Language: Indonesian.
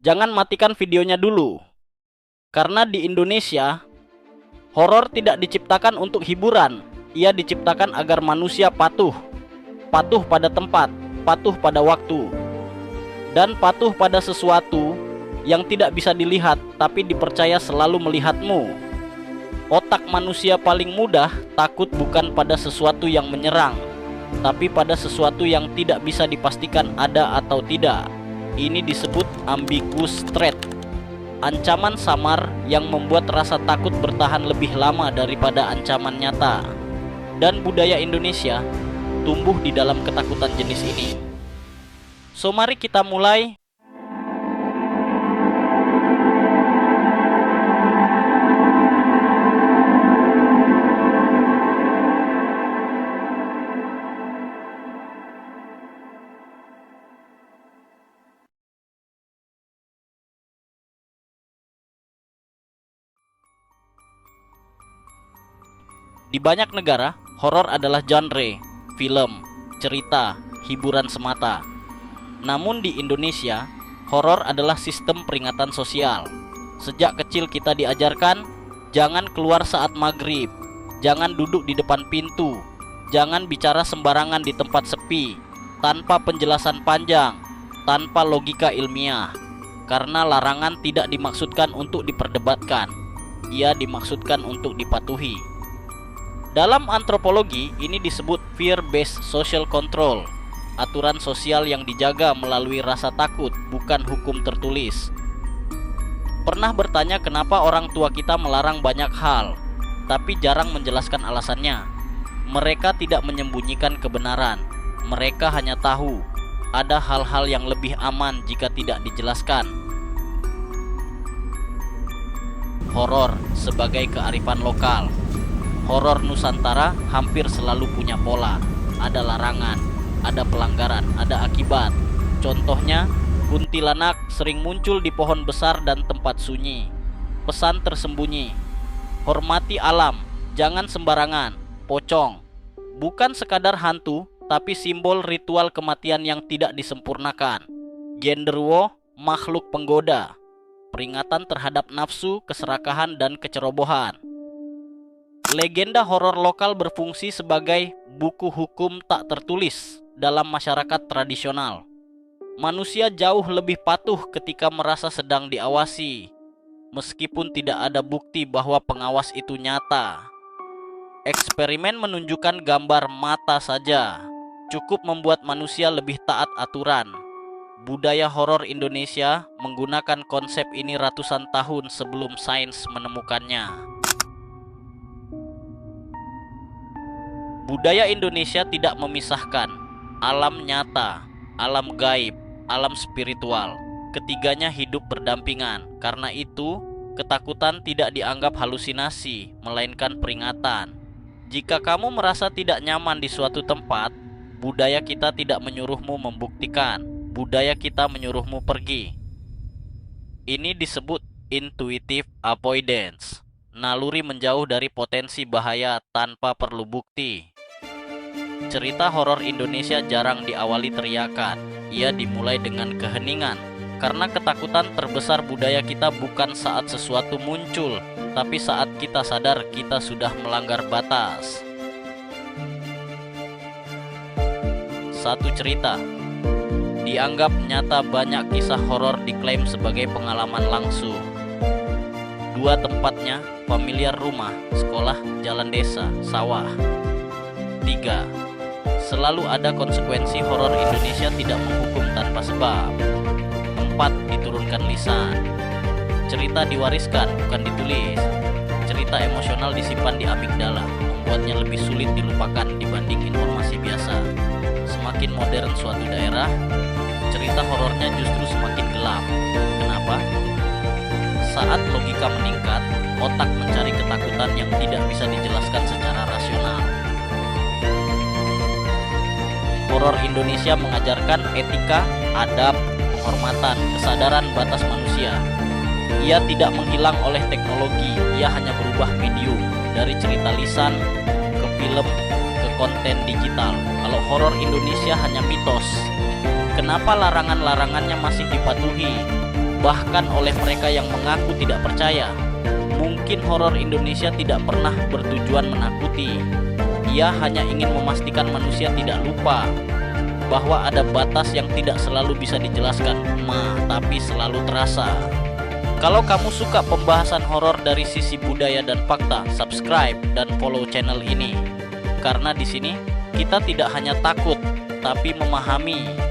Jangan matikan videonya dulu. Karena di Indonesia, horor tidak diciptakan untuk hiburan. Ia diciptakan agar manusia patuh. Patuh pada tempat, patuh pada waktu, dan patuh pada sesuatu yang tidak bisa dilihat tapi dipercaya selalu melihatmu. Otak manusia paling mudah takut bukan pada sesuatu yang menyerang, tapi pada sesuatu yang tidak bisa dipastikan ada atau tidak. Ini disebut ambiguous threat, ancaman samar yang membuat rasa takut bertahan lebih lama daripada ancaman nyata. Dan budaya Indonesia tumbuh di dalam ketakutan jenis ini. So mari kita mulai. Di banyak negara, horor adalah genre, film, cerita, hiburan semata. Namun di Indonesia, horor adalah sistem peringatan sosial. Sejak kecil kita diajarkan, jangan keluar saat maghrib, jangan duduk di depan pintu, jangan bicara sembarangan di tempat sepi, tanpa penjelasan panjang, tanpa logika ilmiah. Karena larangan tidak dimaksudkan untuk diperdebatkan, ia dimaksudkan untuk dipatuhi. Dalam antropologi, ini disebut fear-based social control, aturan sosial yang dijaga melalui rasa takut, bukan hukum tertulis. Pernah bertanya kenapa orang tua kita melarang banyak hal, tapi jarang menjelaskan alasannya. Mereka tidak menyembunyikan kebenaran, mereka hanya tahu ada hal-hal yang lebih aman jika tidak dijelaskan. Horor sebagai kearifan lokal. Horor Nusantara hampir selalu punya pola. Ada larangan, ada pelanggaran, ada akibat. Contohnya, kuntilanak sering muncul di pohon besar dan tempat sunyi. Pesan tersembunyi: hormati alam, jangan sembarangan. Pocong bukan sekadar hantu, tapi simbol ritual kematian yang tidak disempurnakan. Genderuwo, makhluk penggoda, peringatan terhadap nafsu, keserakahan, dan kecerobohan. Legenda horor lokal berfungsi sebagai buku hukum tak tertulis dalam masyarakat tradisional. Manusia jauh lebih patuh ketika merasa sedang diawasi, meskipun tidak ada bukti bahwa pengawas itu nyata. Eksperimen menunjukkan gambar mata saja cukup membuat manusia lebih taat aturan. Budaya horor Indonesia menggunakan konsep ini ratusan tahun sebelum sains menemukannya. Budaya Indonesia tidak memisahkan alam nyata, alam gaib, alam spiritual. Ketiganya hidup berdampingan. Karena itu, ketakutan tidak dianggap halusinasi, melainkan peringatan. Jika kamu merasa tidak nyaman di suatu tempat, budaya kita tidak menyuruhmu membuktikan. Budaya kita menyuruhmu pergi. Ini disebut intuitive avoidance. Naluri menjauh dari potensi bahaya tanpa perlu bukti. Cerita horor Indonesia jarang diawali teriakan. Ia dimulai dengan keheningan. Karena ketakutan terbesar budaya kita bukan saat sesuatu muncul, tapi saat kita sadar kita sudah melanggar batas. Satu cerita. Dianggap nyata, banyak kisah horor diklaim sebagai pengalaman langsung. Dua tempatnya, familiar rumah, sekolah, jalan desa, sawah. 3. Selalu ada konsekuensi. Horor Indonesia tidak menghukum tanpa sebab. 4. Diturunkan lisan. Cerita diwariskan, bukan ditulis. Cerita emosional disimpan di amigdala, membuatnya lebih sulit dilupakan dibanding informasi biasa. Semakin modern suatu daerah, cerita horornya justru semakin gelap. Kenapa? Saat logika meningkat, otak mencari ketakutan yang tidak bisa dijelaskan secara rasional. Horor Indonesia mengajarkan etika, adab, penghormatan, kesadaran batas manusia. Ia tidak menghilang oleh teknologi, ia hanya berubah medium dari cerita lisan ke film ke konten digital. Kalau horor Indonesia hanya mitos, kenapa larangan-larangannya masih dipatuhi? bahkan oleh mereka yang mengaku tidak percaya. Mungkin horor Indonesia tidak pernah bertujuan menakuti. Ia hanya ingin memastikan manusia tidak lupa bahwa ada batas yang tidak selalu bisa dijelaskan, tapi selalu terasa. Kalau kamu suka pembahasan horor dari sisi budaya dan fakta, subscribe dan follow channel ini. Karena di sini kita tidak hanya takut, tapi memahami.